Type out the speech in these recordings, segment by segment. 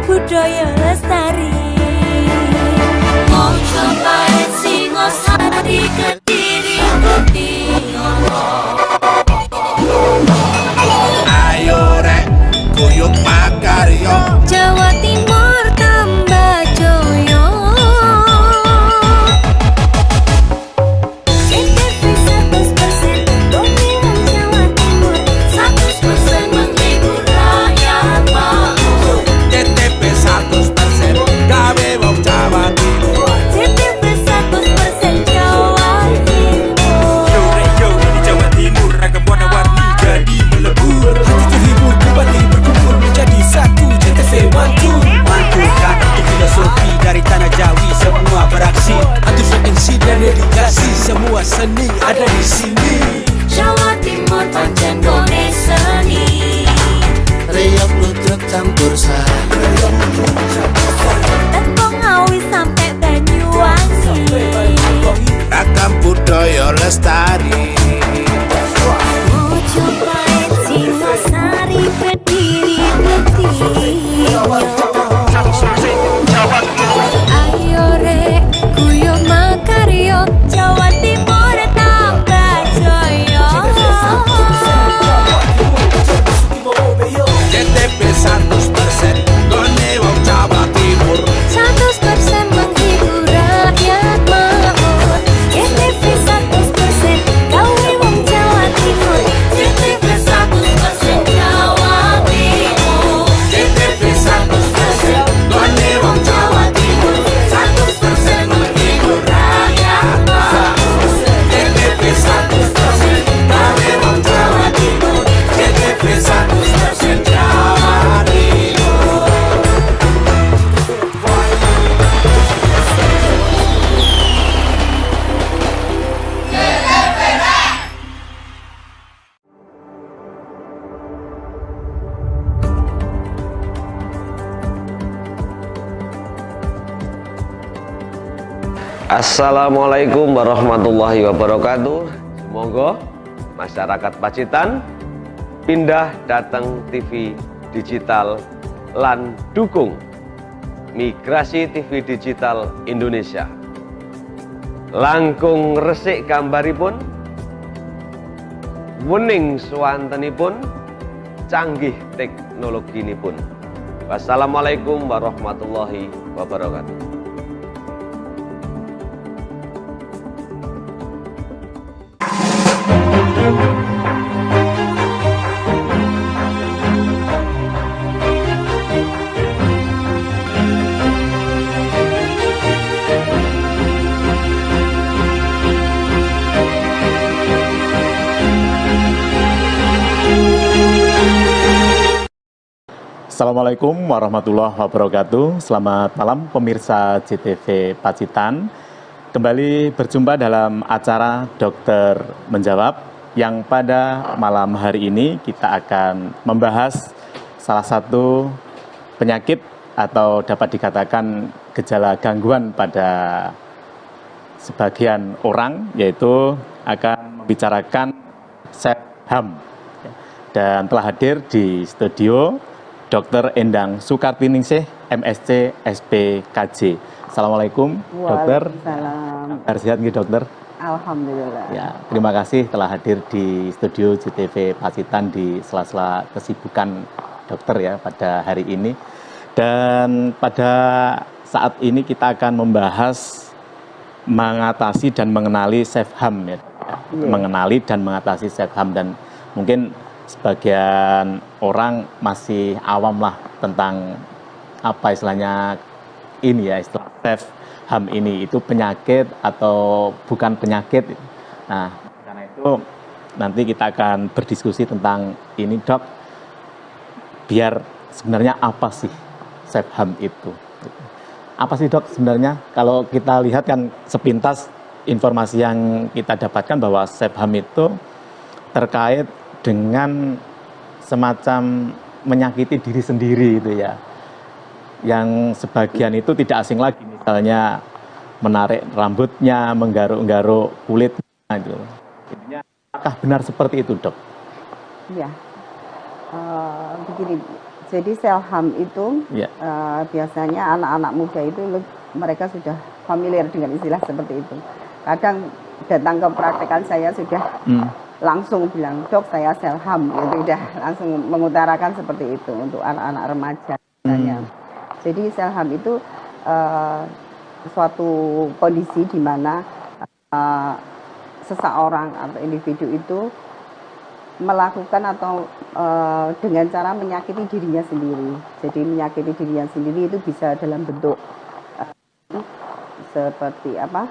budaya lestari. Mojopahit Singosari Kediri Ayo rek guyub makarya Jawa Timur tambah joyo. CTV 100% dongeng Jawa Timur, 100% menghibur rakyat makmur. CTP 100% gawe wong Jawa Timur. CTV 100% Jawa Timur. Yo ini Jawa Timur, ragam warna-warni jadi melebur. Hati terhibur kembali berkumpul menjadi satu. CTV Mantukan untuk filosofi dari tanah Jawi, semua beraksi. Atur frekuensi dan edukasi, semua seni ada di sini. Jawa Timur pancen gone seni. Riok lutruk campur sari. Teko Ngawi sampai Banyuwangi. Ragam budaya lestari. Mojopahit Singosari Kediri Ayo rek guyub makarya Jawa Timur tambah joyo. CTP 100% gone wong Jawa Timur. 100% menghibur rakyat makmur. CTV 100% gawe wong Jawa Timur. CTV 100% Jawa Timur. CTP 100% gone wong Jawa Timur. 100% menghibur rakyat makmur. CTP 100% gawe wong Jawa Timur. CTV 100% Jawa Timur. Assalamualaikum warahmatullahi wabarakatuh. Semoga masyarakat Pacitan pindah datang TV digital lan dukung migrasi TV digital Indonesia. Langkung resik gambaripun, wening swantenipun, canggih teknologinipun. Wassalamualaikum warahmatullahi wabarakatuh. Assalamualaikum warahmatullahi wabarakatuh. Selamat malam pemirsa JTV Pacitan. Kembali berjumpa dalam acara Dokter Menjawab yang pada malam hari ini kita akan membahas salah satu penyakit atau dapat dikatakan gejala gangguan pada sebagian orang, yaitu akan membicarakan SEPHAM. Dan telah hadir di studio Dr. Endang Sukartiningsih, MSc, SPKJ. Assalamualaikum, dokter. Waalaikumsalam. Kabar sehat nggih, dokter? Alhamdulillah. Ya, terima kasih telah hadir di studio JTV Pacitan di sela-sela kesibukan dokter ya pada hari ini. Dan pada saat ini kita akan membahas mengatasi dan mengenali SEPHAM ya. Mengenali dan mengatasi SEPHAM, dan mungkin sebagian orang masih awam lah tentang apa istilahnya ini ya, istilah self-harm ini itu penyakit atau bukan penyakit. Nah, karena itu nanti kita akan berdiskusi tentang ini, Dok. Biar sebenarnya apa sih self-harm itu? Apa sih, Dok, sebenarnya? Kalau kita lihat kan sepintas informasi yang kita dapatkan bahwa self-harm itu terkait dengan semacam menyakiti diri sendiri itu ya. Yang sebagian itu tidak asing lagi, misalnya menarik rambutnya, menggaruk-garuk kulitnya gitu. Intinya, apakah benar seperti itu, Dok? Iya. Begini, jadi self-harm itu Ya. biasanya anak-anak muda itu mereka sudah familiar dengan istilah seperti itu. Kadang datang ke praktekan saya sudah langsung bilang, "Dok, saya self-harm," gitu, udah langsung mengutarakan seperti itu untuk anak-anak remaja misalnya. Jadi self-harm itu suatu kondisi di mana seseorang atau individu itu melakukan atau dengan cara menyakiti dirinya sendiri. Jadi menyakiti dirinya sendiri itu bisa dalam bentuk seperti apa,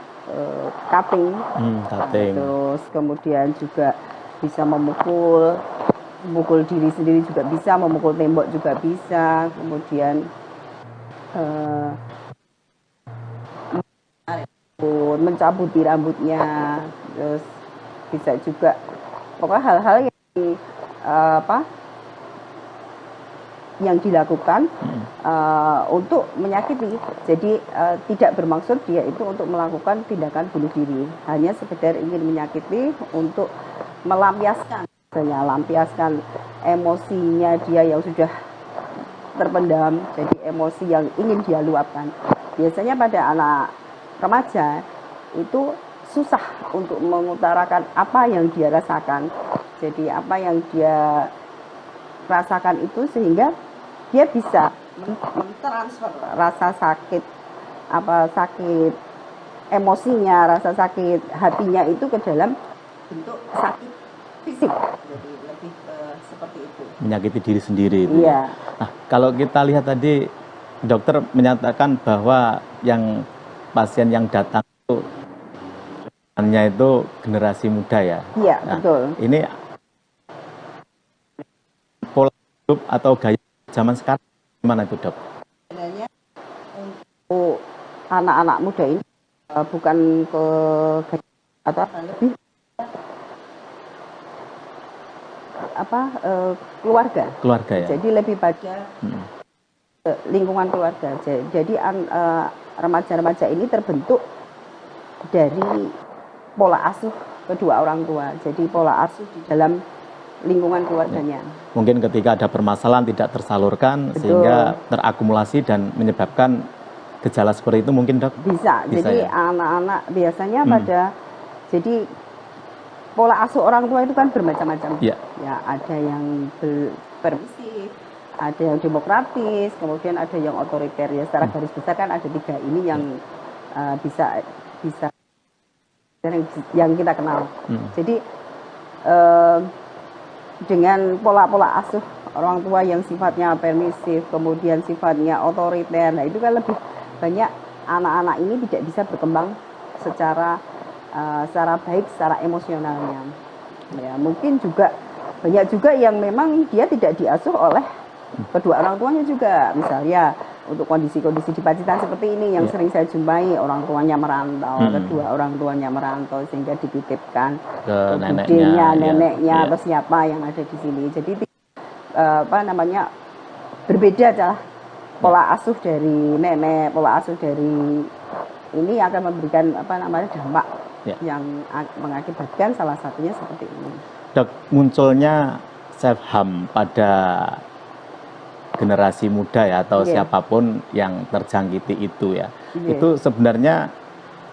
cutting, Cutting. terus kemudian juga bisa memukul diri sendiri juga bisa, memukul tembok juga bisa, kemudian mencabuti rambutnya, terus bisa juga pokoknya hal-hal yang yang dilakukan untuk menyakiti. Jadi tidak bermaksud dia itu untuk melakukan tindakan bunuh diri, hanya sekedar ingin menyakiti untuk melampiaskan, misalnya lampiaskan emosinya dia yang sudah terpendam, jadi emosi yang ingin dia luapkan. Biasanya pada anak remaja itu susah untuk mengutarakan apa yang dia rasakan. Jadi apa yang dia rasakan itu sehingga dia bisa mentransfer rasa sakit, sakit emosinya, rasa sakit hatinya itu ke dalam bentuk sakit fisik. Jadi lebih seperti itu. Menyakiti diri sendiri itu. Iya. Nah, kalau kita lihat tadi dokter menyatakan bahwa yang pasien yang datang itu generasi muda ya. Iya, Nah, betul. ini pola hidup atau gaya zaman sekarang gimana itu, Dok? Sebenarnya untuk anak-anak muda ini bukan ke atau lebih Keluarga ya. Jadi lebih pada lingkungan keluarga. Jadi remaja-remaja ini terbentuk dari pola asuh kedua orang tua. Jadi pola asuh di dalam lingkungan keluarganya. Mungkin ketika ada permasalahan tidak tersalurkan, Betul. sehingga terakumulasi dan menyebabkan gejala seperti itu mungkin, Dok? Bisa. Jadi ya? anak-anak biasanya jadi pola asuh orang tua itu kan bermacam-macam. Ya. Ya, ada yang permisif, ada yang demokratis, kemudian ada yang otoriter. Ya, secara garis besar kan ada tiga ini yang bisa yang kita kenal. Jadi dengan pola-pola asuh orang tua yang sifatnya permisif, kemudian sifatnya otoriter, nah itu kan lebih banyak anak-anak ini tidak bisa berkembang secara baik, secara emosionalnya. Ya, mungkin juga banyak juga yang memang dia tidak diasuh oleh kedua orang tuanya juga. Misalnya untuk kondisi-kondisi di Pacitan seperti ini yang sering saya jumpai, orang tuanya merantau, kedua orang tuanya merantau sehingga dititipkan ke neneknya atau siapa yang ada di sini. Jadi berbeda lah pola asuh dari nenek, pola asuh dari ini akan memberikan dampak yang mengakibatkan salah satunya seperti ini. Dok, munculnya self-harm pada generasi muda ya atau siapapun yang terjangkiti itu ya. Itu sebenarnya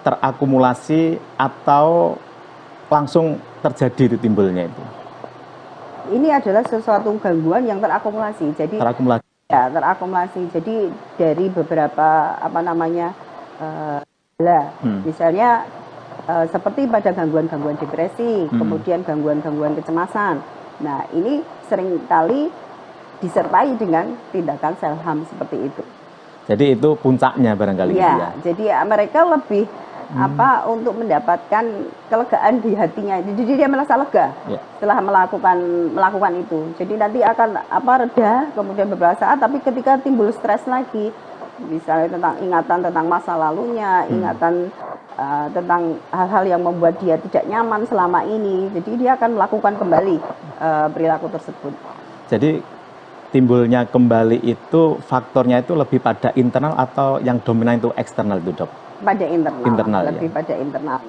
terakumulasi atau langsung terjadi itu timbulnya itu? Ini adalah sesuatu gangguan yang terakumulasi. Jadi terakumulasi. Ya, terakumulasi. Jadi dari beberapa misalnya seperti pada gangguan-gangguan depresi, kemudian gangguan-gangguan kecemasan, Nah, ini seringkali disertai dengan tindakan self harm seperti itu. Jadi itu puncaknya barangkali gitu ya. Jadi mereka lebih untuk mendapatkan kelegaan di hatinya. Jadi dia merasa lega setelah melakukan itu. Jadi nanti akan reda kemudian beberapa saat, tapi ketika timbul stres lagi, misalnya tentang ingatan tentang masa lalunya, ingatan tentang hal-hal yang membuat dia tidak nyaman selama ini, jadi dia akan melakukan kembali perilaku tersebut. Jadi timbulnya kembali itu faktornya itu lebih pada internal atau yang dominan itu eksternal itu, Dok? Pada internal lebih ya? pada internal.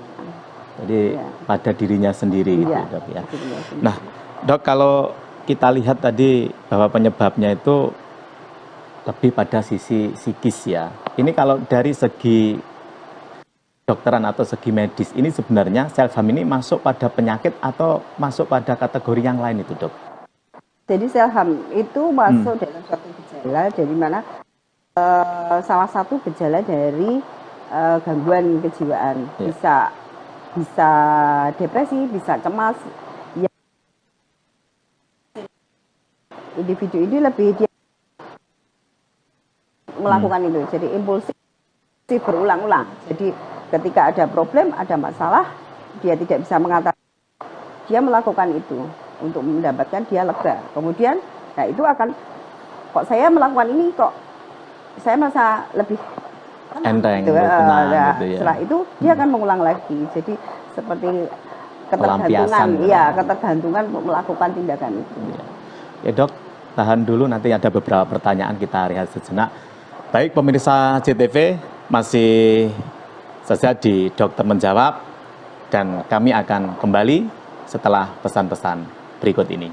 Jadi pada dirinya sendiri gitu, Dok ya. Nah, Dok, kalau kita lihat tadi bahwa penyebabnya itu lebih pada sisi psikis ya. Ini kalau dari segi dokteran atau segi medis, ini sebenarnya self harm ini masuk pada penyakit atau masuk pada kategori yang lain itu, Dok? Jadi self harm itu masuk dalam suatu gejala, dari mana salah satu gejala dari gangguan kejiwaan, bisa depresi, bisa cemas. Ya, individu ini lebih dia melakukan itu, jadi impulsif berulang-ulang. Jadi ketika ada problem, ada masalah, dia tidak bisa mengatasi, dia melakukan itu untuk mendapatkan dia lega. Kemudian, nah itu akan, kok saya melakukan ini, kok saya merasa lebih enteng, gitu. tenang, gitu ya. Setelah itu dia akan mengulang lagi. Jadi seperti ketergantungan, ketergantungan untuk melakukan tindakan itu. Ya, Dok, tahan dulu, nanti ada beberapa pertanyaan kita rehat sejenak. Baik pemirsa JTV, masih saja di Dokter Menjawab, dan kami akan kembali setelah pesan-pesan berikut ini.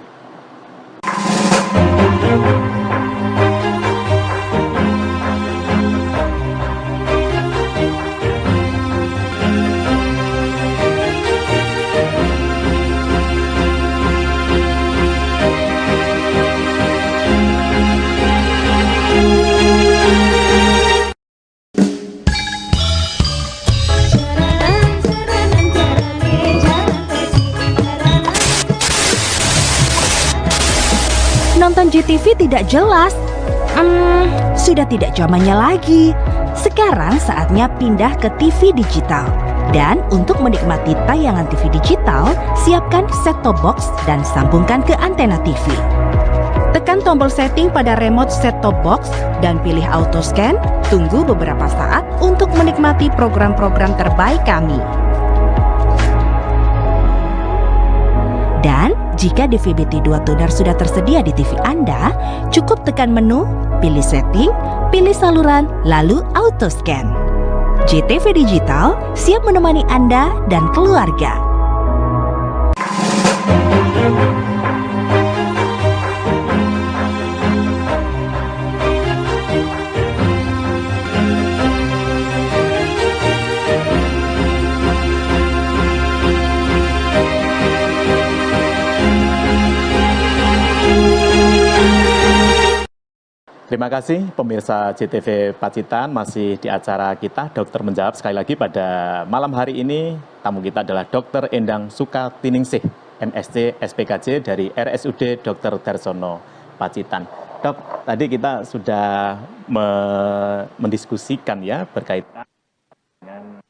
Nonton JTV tidak jelas. Sudah tidak zamannya lagi. Sekarang saatnya pindah ke TV digital. Dan untuk menikmati tayangan TV digital, siapkan set-top box dan sambungkan ke antena TV. Tekan tombol setting pada remote set-top box dan pilih auto scan. Tunggu beberapa saat untuk menikmati program-program terbaik kami. Dan jika DVB-T2 tuner sudah tersedia di TV Anda, cukup tekan menu, pilih setting, pilih saluran, lalu auto scan. JTV Digital siap menemani Anda dan keluarga. Terima kasih pemirsa JTV Pacitan, masih di acara kita Dokter Menjawab. Sekali lagi pada malam hari ini tamu kita adalah Dr. Endang Sukatiningsih, MSc SPKJ dari RSUD Dr. Darsono Pacitan. Dok, tadi kita sudah mendiskusikan ya berkaitan dengan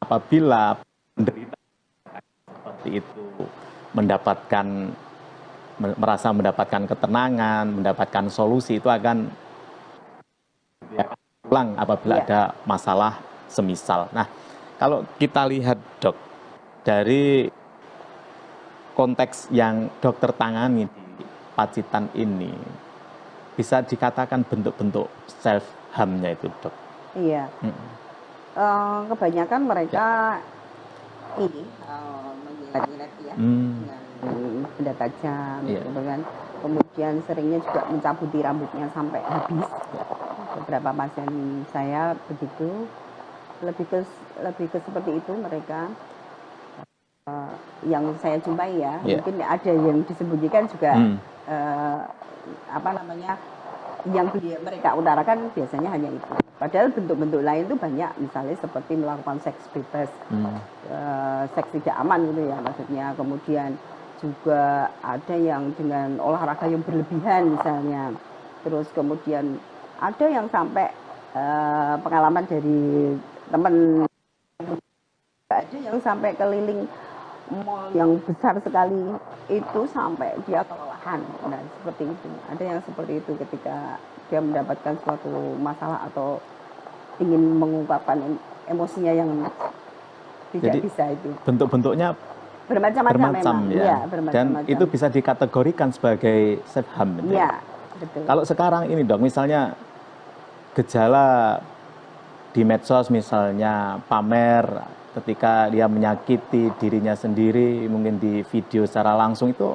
apabila penderita seperti itu merasa mendapatkan ketenangan, mendapatkan solusi, itu akan pulang apabila ada masalah semisal. Nah, kalau kita lihat, Dok, dari konteks yang dokter tangani di Pacitan ini, bisa dikatakan bentuk-bentuk self harm-nya itu, Dok? Iya. Kebanyakan mereka ini menjilat-jilat ya, dengan benda tajam, gitu kan. Kemudian seringnya juga mencabuti rambutnya sampai habis. Beberapa pasien saya begitu, lebih ke seperti itu mereka. Yang saya jumpai ya, mungkin ada yang disembunyikan juga yang mereka utarakan biasanya hanya itu. Padahal bentuk-bentuk lain itu banyak, misalnya seperti melakukan seks bebas, seks tidak aman gitu ya maksudnya. Kemudian juga ada yang dengan olahraga yang berlebihan misalnya. Terus kemudian ada yang sampai pengalaman dari teman, ada yang sampai keliling mall yang besar sekali itu sampai dia kelelahan. Nah, seperti itu. Ada yang seperti itu ketika dia mendapatkan suatu masalah atau ingin mengungkapkan emosinya yang tidak Jadi, bisa itu. bentuk-bentuknya Bermacam-macam bermacam memang. ya. Iya, Dan bermacam-macam. itu bisa dikategorikan sebagai self harm. Iya, betul. Kalau sekarang ini dok, misalnya gejala di medsos misalnya pamer ketika dia menyakiti dirinya sendiri, mungkin di video secara langsung itu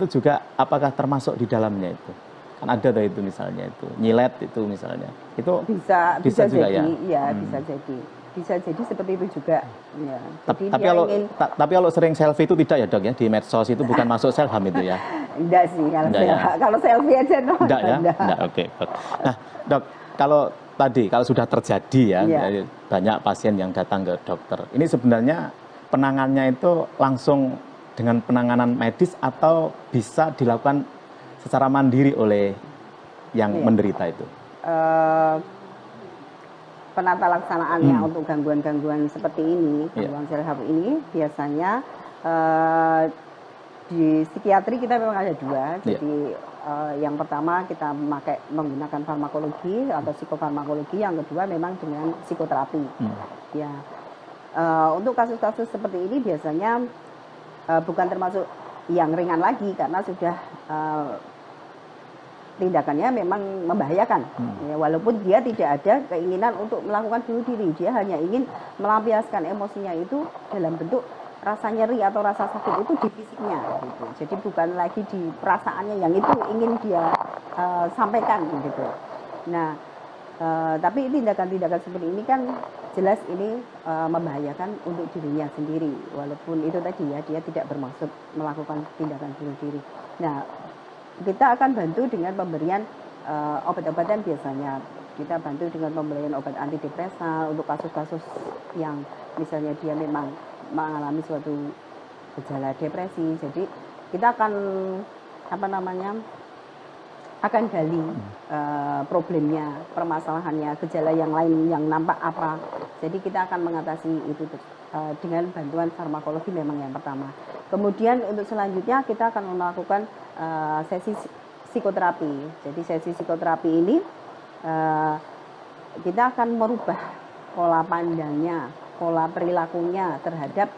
juga apakah termasuk di dalamnya itu? Kan ada tuh itu misalnya itu nyilet itu misalnya itu bisa juga jadi, ya? bisa jadi seperti itu juga. Ya. Jadi Tapi kalau sering selfie itu tidak ya dok ya, di medsos itu bukan masuk self harm itu ya? Enggak sih Enggak ya? kalau selfie aja no. Enggak ya? Enggak, oke. Nah dok, kalau sudah terjadi ya, Iya. banyak pasien yang datang ke dokter. Ini sebenarnya penanganannya itu langsung dengan penanganan medis atau bisa dilakukan secara mandiri oleh yang menderita itu? Penata laksanaannya untuk gangguan-gangguan seperti ini, gangguan self harm ini biasanya di psikiatri kita memang ada dua. Jadi yang pertama kita menggunakan farmakologi atau psikofarmakologi, yang kedua memang dengan psikoterapi. Ya, untuk kasus-kasus seperti ini biasanya bukan termasuk yang ringan lagi karena sudah tindakannya memang membahayakan. Ya, walaupun dia tidak ada keinginan untuk melakukan bunuh diri, dia hanya ingin melampiaskan emosinya itu dalam bentuk rasa nyeri atau rasa sakit itu di fisiknya gitu. Jadi bukan lagi di perasaannya yang itu ingin dia sampaikan gitu. Nah, tapi tindakan-tindakan seperti ini kan jelas ini membahayakan untuk dirinya sendiri, walaupun itu tadi ya dia tidak bermaksud melakukan tindakan bunuh diri. Nah, kita akan bantu dengan pemberian obat-obatan. Biasanya kita bantu dengan pemberian obat antidepresan untuk kasus-kasus yang misalnya dia memang mengalami suatu gejala depresi. Jadi kita akan akan gali problemnya, permasalahannya, gejala yang lain yang nampak apa. Jadi kita akan mengatasi itu dengan bantuan farmakologi memang yang pertama. Kemudian untuk selanjutnya kita akan melakukan sesi psikoterapi. Jadi sesi psikoterapi ini kita akan merubah pola pandangnya, pola perilakunya terhadap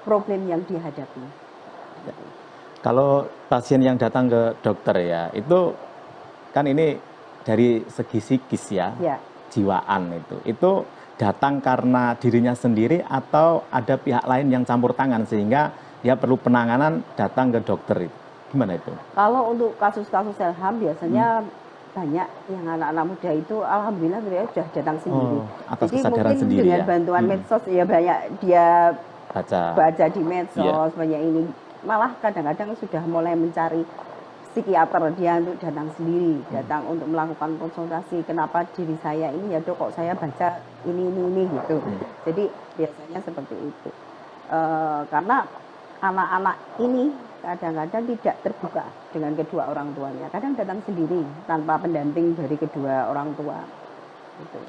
problem yang dihadapi. Kalau pasien yang datang ke dokter ya, itu kan ini dari segi psikis ya, jiwaan itu datang karena dirinya sendiri atau ada pihak lain yang campur tangan sehingga dia perlu penanganan datang ke dokter itu. Gimana itu? Kalau untuk kasus-kasus self harm biasanya banyak yang anak-anak muda itu alhamdulillah dia sudah datang sendiri. Atas jadi kesadaran mungkin sendiri dengan ya? bantuan medsos ya banyak dia baca di medsos, Iya. banyak ini. Malah kadang-kadang sudah mulai mencari psikiater dia untuk datang sendiri, datang untuk melakukan konsultasi. Kenapa diri saya ini ya dok, kok saya baca ini gitu. Jadi biasanya seperti itu. Karena anak-anak ini kadang-kadang tidak terbuka dengan kedua orang tuanya. Kadang datang sendiri tanpa pendamping dari kedua orang tua. Gitu.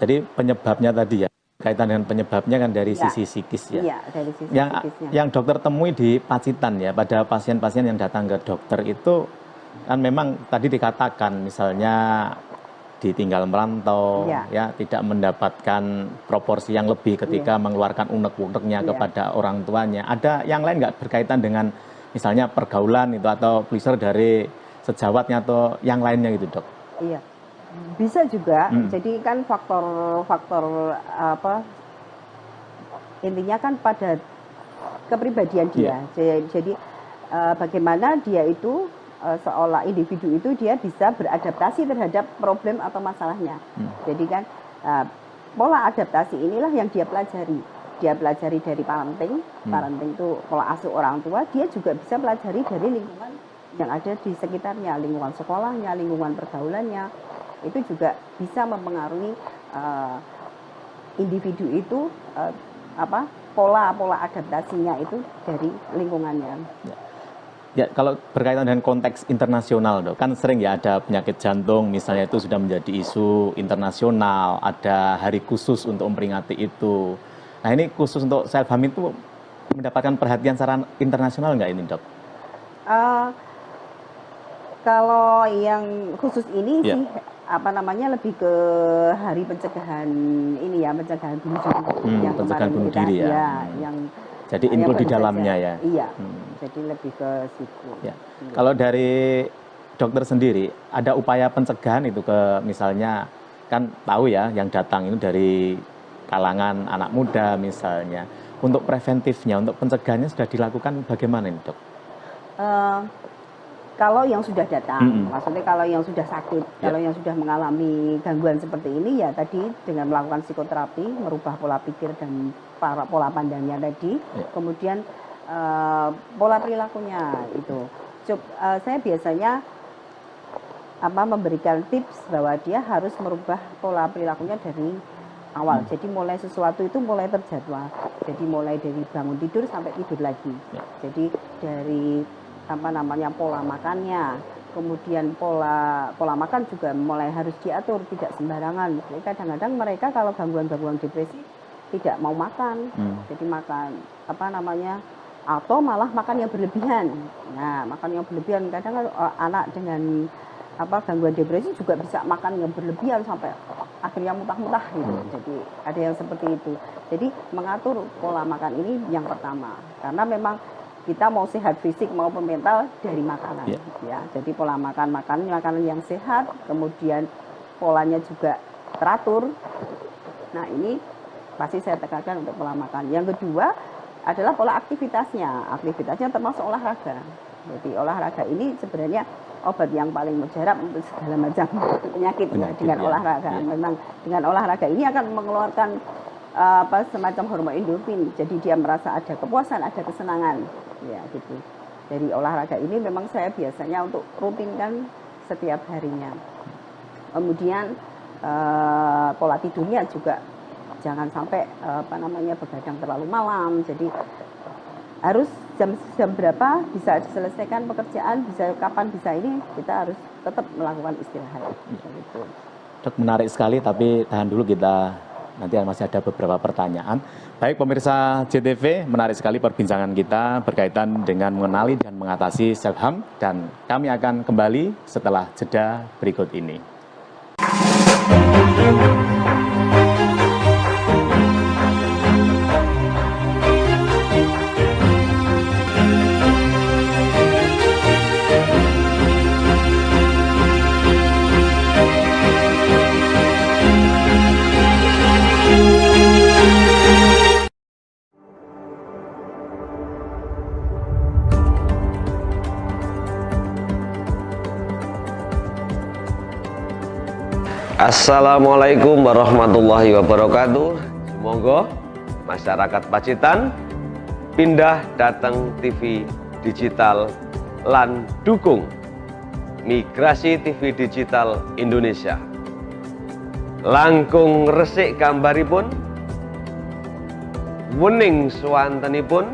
Jadi penyebabnya tadi ya, kaitan dengan penyebabnya kan dari sisi psikis ya. Iya, dari sisi psikisnya. Yang dokter temui di Pacitan ya, pada pasien-pasien yang datang ke dokter itu kan memang tadi dikatakan misalnya ditinggal merantau, ya tidak mendapatkan proporsi yang lebih ketika mengeluarkan unek-uneknya kepada orang tuanya. Ada yang lain nggak berkaitan dengan misalnya pergaulan itu atau pleasure dari sejawatnya atau yang lainnya gitu dok? Iya, bisa juga. Jadi kan faktor intinya kan pada kepribadian dia. Jadi bagaimana dia itu seolah individu itu dia bisa beradaptasi terhadap problem atau masalahnya. Jadi kan pola adaptasi inilah yang dia pelajari. Dia pelajari dari parenting itu pola asuh orang tua. Dia juga bisa pelajari dari lingkungan yang ada di sekitarnya, lingkungan sekolahnya, lingkungan pergaulannya, itu juga bisa mempengaruhi individu itu pola adaptasinya itu dari lingkungannya. Ya, kalau berkaitan dengan konteks internasional, Dok, kan sering ya ada penyakit jantung, misalnya itu sudah menjadi isu internasional, ada hari khusus untuk memperingati itu. Nah, ini khusus untuk self-harm itu mendapatkan perhatian secara internasional nggak ini, Dok? Kalau yang khusus ini Ya. sih lebih ke hari pencegahan ini ya, pencegahan bunuh diri yang pencegahan kemarin bunuh kita diri ya. yang Jadi yang include di baru saja. dalamnya ya. Iya. Jadi lebih ke situ. Ya. Kalau dari dokter sendiri, ada upaya pencegahan itu ke misalnya, kan tahu ya yang datang itu dari kalangan anak muda misalnya. Untuk preventifnya, untuk pencegahannya sudah dilakukan bagaimana ini, Dok? Kalau yang sudah datang, maksudnya kalau yang sudah sakit, Ya. kalau yang sudah mengalami gangguan seperti ini, ya tadi dengan melakukan psikoterapi, merubah pola pikir dan pola pandangnya tadi, Ya. kemudian pola perilakunya itu. Saya biasanya memberikan tips bahwa dia harus merubah pola perilakunya dari awal. Jadi mulai sesuatu itu mulai terjadwal. Jadi mulai dari bangun tidur sampai tidur lagi. Ya. Jadi dari pola makannya, kemudian pola makan juga mulai harus diatur, tidak sembarangan. Jadi kadang-kadang mereka kalau gangguan-gangguan depresi tidak mau makan, jadi makan atau malah makan yang berlebihan. Nah, makan yang berlebihan kadang anak dengan gangguan depresi juga bisa makan yang berlebihan sampai akhirnya muntah-muntah gitu. Jadi ada yang seperti itu. Jadi mengatur pola makan ini yang pertama, karena memang kita mau sehat fisik maupun mental dari makanan, ya. Jadi pola makanan yang sehat, kemudian polanya juga teratur. Nah, ini pasti saya tekankan untuk pola makan. Yang kedua adalah pola aktivitasnya. Aktivitasnya termasuk olahraga. Jadi olahraga ini sebenarnya obat yang paling mujarab untuk segala macam penyakit ya, dengan olahraga. Memang dengan olahraga ini akan mengeluarkan semacam hormon endorfin. Jadi dia merasa ada kepuasan, ada kesenangan. Ya, gitu. Dari olahraga ini memang saya biasanya untuk rutinkan setiap harinya. Kemudian pola tidurnya juga jangan sampai begadang terlalu malam. Jadi harus jam berapa bisa diselesaikan pekerjaan, bisa kapan bisa ini, kita harus tetap melakukan istirahat. Gitu. Dok, menarik sekali, tapi tahan dulu, kita nanti masih ada beberapa pertanyaan. Baik pemirsa JTV, menarik sekali perbincangan kita berkaitan dengan mengenali dan mengatasi self-harm, dan kami akan kembali setelah jeda berikut ini. Assalamualaikum warahmatullahi wabarakatuh. Semoga masyarakat Pacitan pindah datang TV digital lan dukung migrasi TV digital Indonesia. Langkung resik gambaripun, wening swantenipun,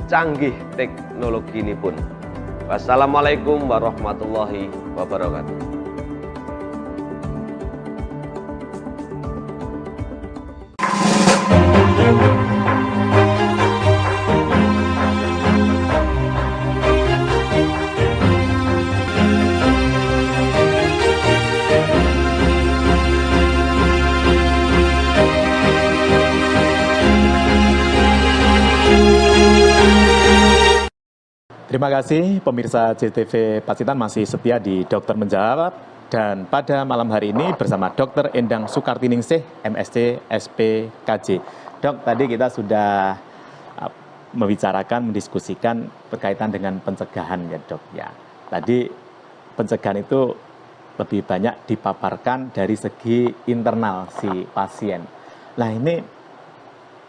canggih teknologinipun. Wassalamualaikum warahmatullahi wabarakatuh. Terima kasih pemirsa JTV Pacitan masih setia di Dokter Menjawab, dan pada malam hari ini bersama Dr. Endang Sukartiningsih, MSc, SPKJ. Dok, tadi kita sudah membicarakan, mendiskusikan berkaitan dengan pencegahan ya dok ya. Tadi pencegahan itu lebih banyak dipaparkan dari segi internal si pasien. Nah ini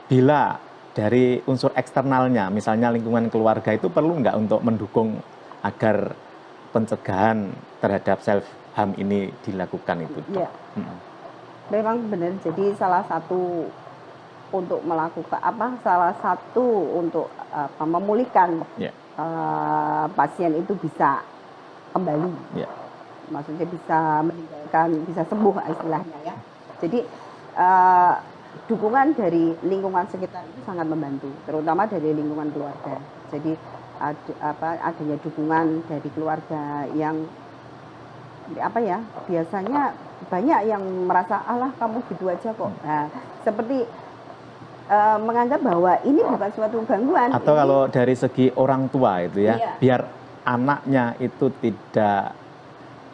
bila dari unsur eksternalnya, misalnya lingkungan keluarga itu perlu nggak untuk mendukung agar pencegahan terhadap self harm ini dilakukan itu, Dok? Iya. Memang benar. Jadi salah satu untuk melakukan salah satu untuk memulihkan Ya. pasien itu bisa kembali. Ya. Maksudnya bisa meninggalkan, bisa sembuh istilahnya ya. Jadi dukungan dari lingkungan sekitar itu sangat membantu, terutama dari lingkungan keluarga. Jadi adanya dukungan dari keluarga yang biasanya banyak yang merasa alah kamu gitu aja kok. Nah, seperti menganggap bahwa ini bukan suatu gangguan. Atau ini, kalau dari segi orang tua itu ya, Iya. biar anaknya itu tidak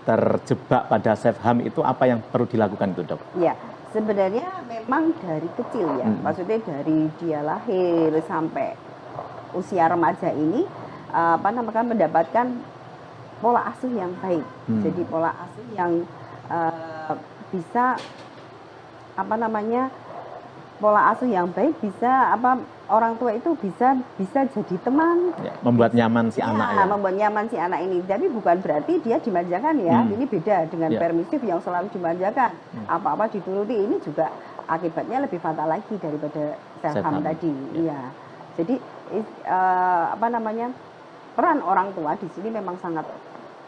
terjebak pada self harm, itu apa yang perlu dilakukan itu, Dok? Ya, sebenarnya memang dari kecil ya, maksudnya dari dia lahir sampai usia remaja ini mendapatkan pola asuh yang baik. Jadi pola asuh yang bisa pola asuh yang baik bisa orang tua itu bisa jadi teman, Ya, membuat nyaman si anak ya. membuat nyaman si anak ini. Tapi bukan berarti dia dimanjakan ya. Ini beda dengan Ya. permisif yang selalu dimanjakan. Apa-apa dituruti, ini juga akibatnya lebih fatal lagi daripada self harm Self-harm. tadi. Iya. Jadi peran orang tua di sini memang sangat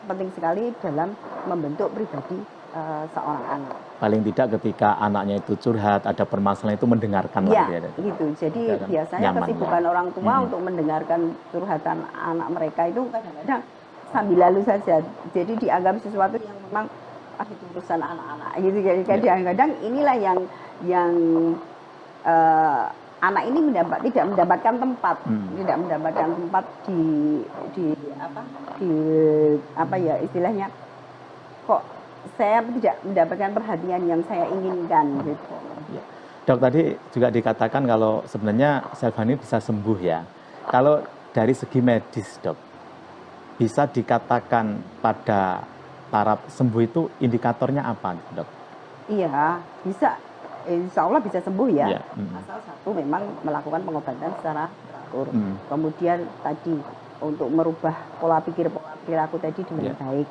penting sekali dalam membentuk pribadi seorang anak. Paling tidak ketika anaknya itu curhat, ada permasalahan itu mendengarkan lah Ya, ya. gitu. Jadi Dan biasanya nyaman, kesibukan ya. orang tua untuk mendengarkan curhatan anak mereka itu kadang-kadang sambil lalu saja. Jadi dianggap sesuatu yang memang itu urusan anak-anak gitu. Jadi kadang-kadang inilah yang anak ini tidak mendapatkan tempat, tidak mendapatkan tempat di istilahnya, kok saya tidak mendapatkan perhatian yang saya inginkan gitu. Ya. Dok, tadi juga dikatakan kalau sebenarnya self harm ini bisa sembuh ya. Kalau dari segi medis, Dok, bisa dikatakan pada taraf sembuh itu indikatornya apa, Dok? Iya, bisa. Insya Allah bisa sembuh ya. Ya. Asal satu memang melakukan pengobatan secara teratur. Kemudian tadi untuk merubah pola pikir perilaku tadi dengan baik.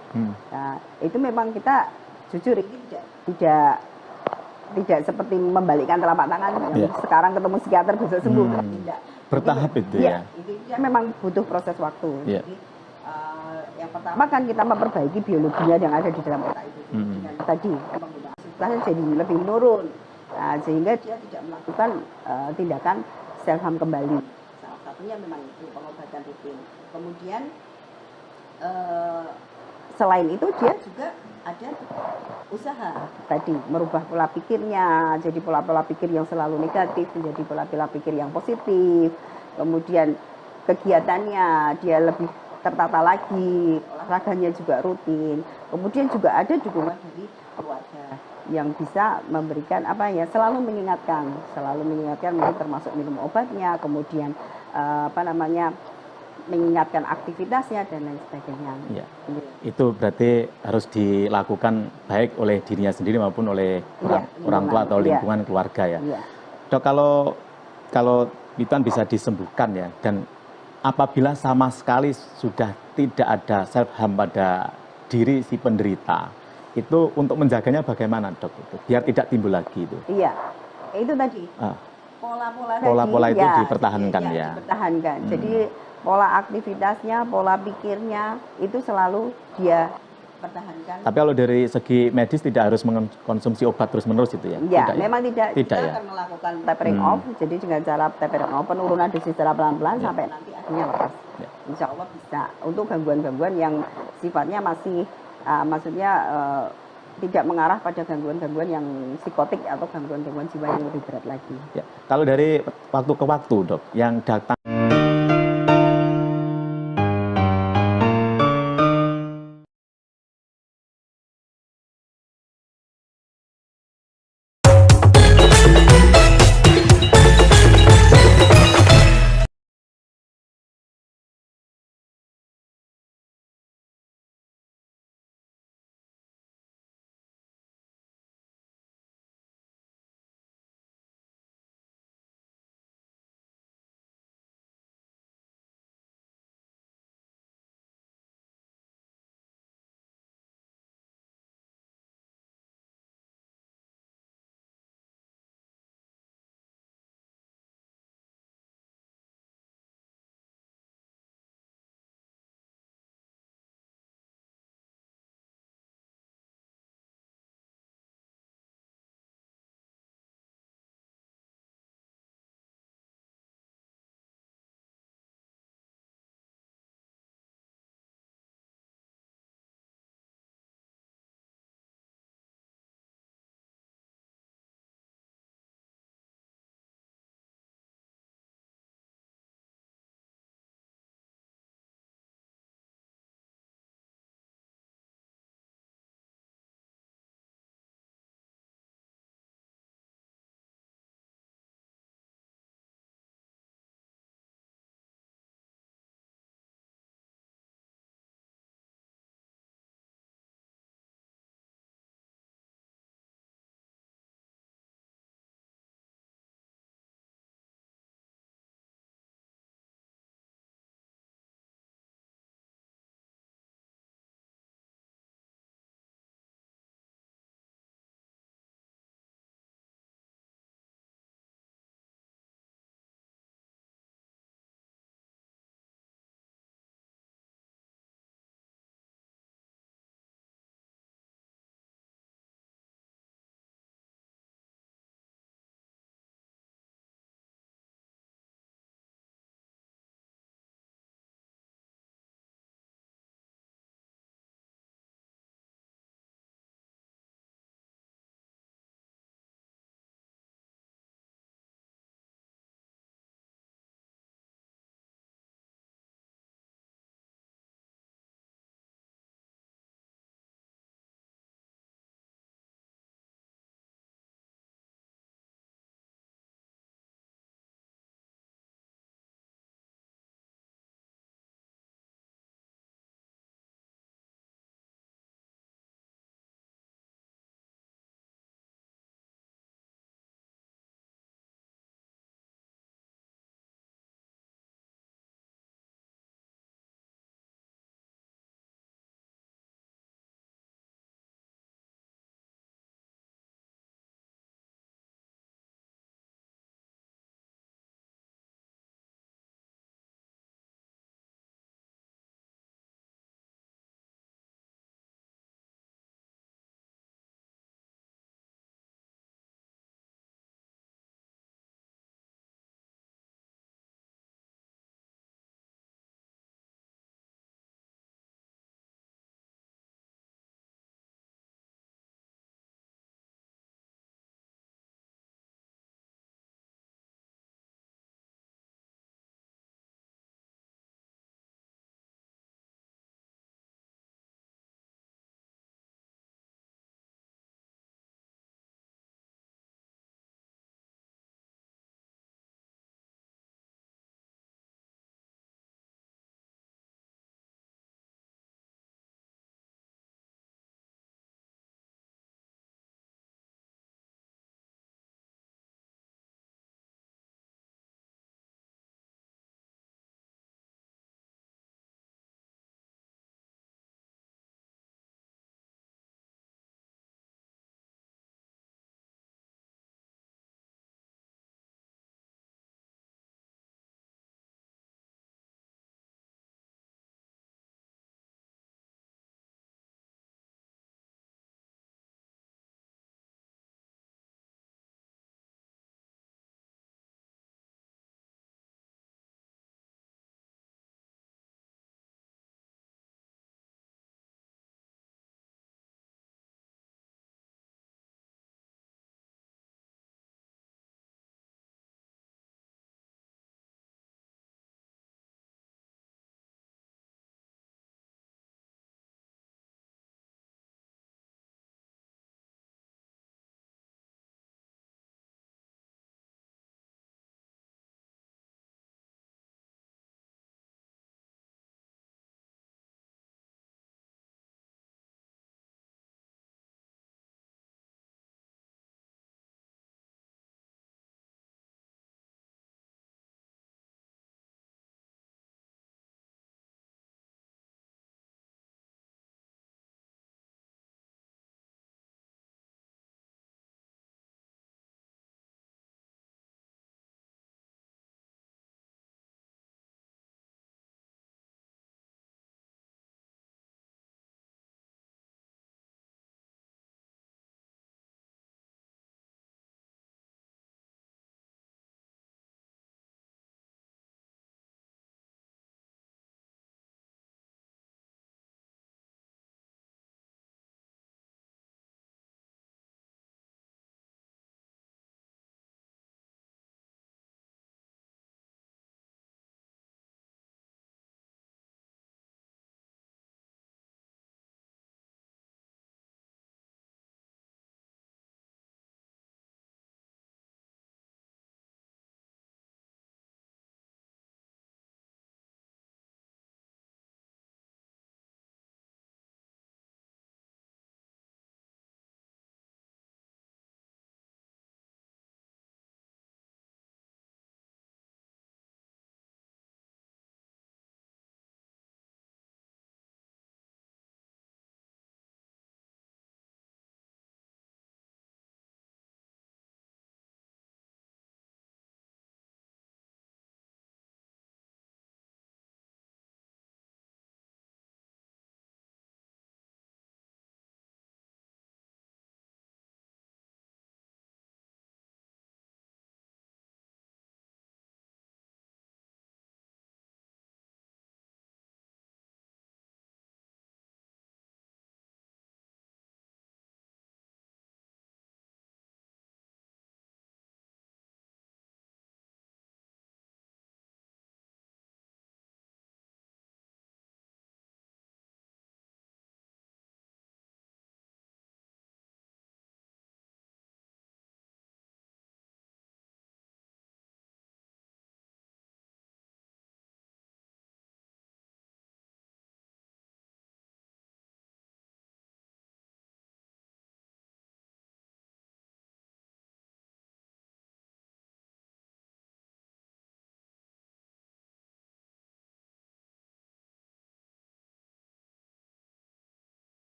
Nah, itu memang kita jujur ini tidak seperti membalikkan telapak tangan yang sekarang ketemu psikiater besok sembuh. Tidak. Bertahap itu ya. Itu memang butuh proses waktu. Ya. Jadi yang pertama kan kita memperbaiki biologinya yang ada di dalam otak itu. Dan tadi penggunaan substansi jadi lebih menurun. Nah, sehingga dia tidak melakukan tindakan self harm kembali. Salah satunya memang itu pengobatan rutin. Kemudian selain itu dia juga ada usaha tadi merubah pola pikirnya, jadi pola-pola pikir yang selalu negatif menjadi pola-pola pikir yang positif. Kemudian kegiatannya dia lebih tertata lagi, olahraganya juga rutin. Kemudian juga ada dukungan dari keluarga yang bisa memberikan selalu mengingatkan mungkin termasuk minum obatnya, kemudian mengingatkan aktivitasnya dan lain sebagainya. Ya. Itu berarti harus dilakukan baik oleh dirinya sendiri maupun oleh orang tua atau lingkungan keluarga ya. Iya. Dok, kalau itu bisa disembuhkan ya, dan apabila sama sekali sudah tidak ada self harm pada diri si penderita, itu untuk menjaganya bagaimana, Dok? Itu biar tidak timbul lagi itu. Iya, itu tadi Pola-pola itu dipertahankan jadi, ya. Dipertahankan. Jadi pola aktivitasnya, pola pikirnya itu selalu dia pertahankan. Tapi kalau dari segi medis tidak harus mengkonsumsi obat terus-menerus itu ya? Ya, memang tidak. Tidak Kita ya? akan melakukan tapering off. Jadi dengan cara tapering off, penurunan dosis secara pelan-pelan sampai nanti akhirnya lepas. Ya. Insya Allah bisa. Untuk gangguan-gangguan yang sifatnya masih, tidak mengarah pada gangguan-gangguan yang psikotik atau gangguan-gangguan jiwa yang lebih berat lagi. Ya. Kalau dari waktu ke waktu, Dok, yang datang